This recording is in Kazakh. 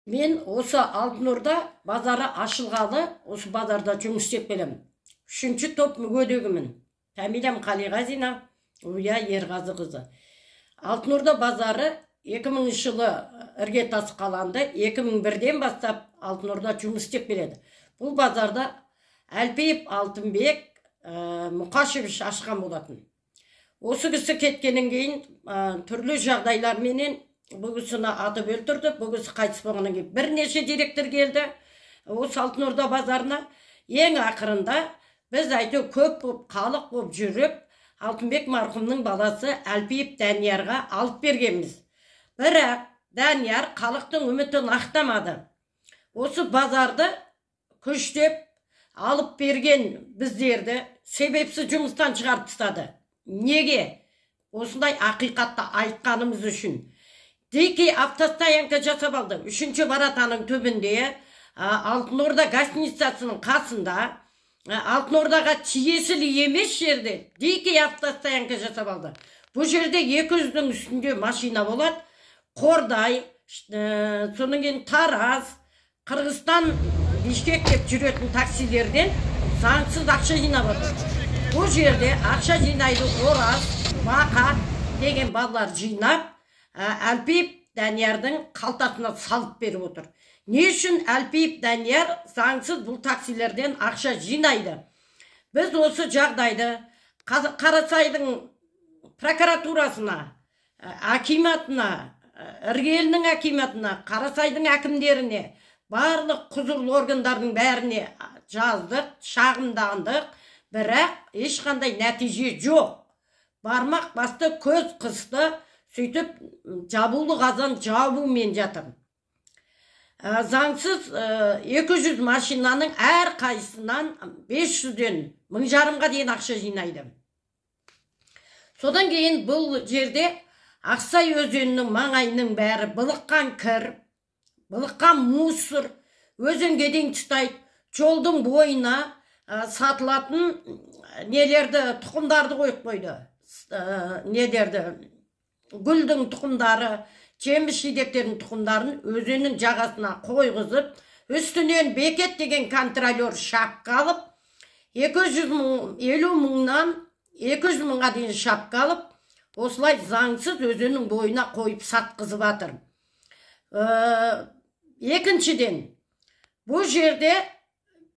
Мен осы Алтынорда базары ашылғалы, осы базарда жұмыс істеп келем. 3-ші топ мүгедегімін. Фамилиям Қалиғазина, Уя Ерғазы қызы. Алтынорда базары 2000 жылы іргетасы қаланды. 2001-ден бастап Алтынорда жұмыс істеп келеді. Бұл базарда Әлпейіп Алтынбек Мұқашевич ашқан болатын. Осы кісі кеткеннен кейін түрлі жағдайларменен бұл кісіні атып өлтірді. Бұл кісі қайтыс болғаннан кейін бірнеше директор келді. Осы Алтынорда базарына ең ақырында біз әйтеу көп болып, халық болып жүріп, Алтынбек марқұмның баласы Әлпейіп Дәнияарға алып бергенбіз. Бірақ Дәнияр халықтың үмітін ақтамады. Осы базарды күштеп алып берген біздерді себепсіз жұмыстан шығарып тастады. Неге? Осындай ақиқатты айтқанымыз үшін. Дикий автостоянка жасап алды. 3-ші баратаның түбінде, Алтынорда гостиницасының қасында, Алтынордаға тиесілі емес жерде дикий автостоянка жасап алды. Бұл жерде 200-дің үстінде машина болады. Қордай, соның кейін Тараз, Қырғызстан, Бишкек деп жүретін таксилерден заңсыз ақша жинап отыр. Бұл жерде ақша жинайды Ораз, Бақа деген балалар жинап, Әлпейіп Дәниярдың қалтасына салып беріп отыр. Не үшін Әлпейіп Дәнияр заңсыз бұл таксилерден ақша жинайды? Біз осы жағдайды Қарасайдың прокуратурасына, акиматына, іргелінің акиматына, Қарасайдың әкімдеріне, барлық құзырлы органдардың бәріне жаздық, шағымдандық, бірақ ешқандай нәтиже жоқ. Бармақ басты, көз қысты, сөйтіп жабулы қазан жабумен жатыр. Заңсыз 200 машинаның әр қайсынан 500-ден 1500-ға дейін ақша жинайды. Содан кейін бұл жерде Ақсай өзенінің маңайының бәрі былыққан кір, былыққан мусор, өзенге дейін тұтайды. Жолдың бойына сатылатын нелерді, тұқымдарды қойып қойды. Гүлдің тұқымдары, жеміс жидектердің тұқымдарын өзеннің жағасына қойғызып, үстінен бекет деген контролер шапқа алып, 250 мыңнан 200 мыңға дейін шапқа алып, осылай заңсыз өзеннің бойына қойып сатқызып жатыр. Екіншіден, бұл жерде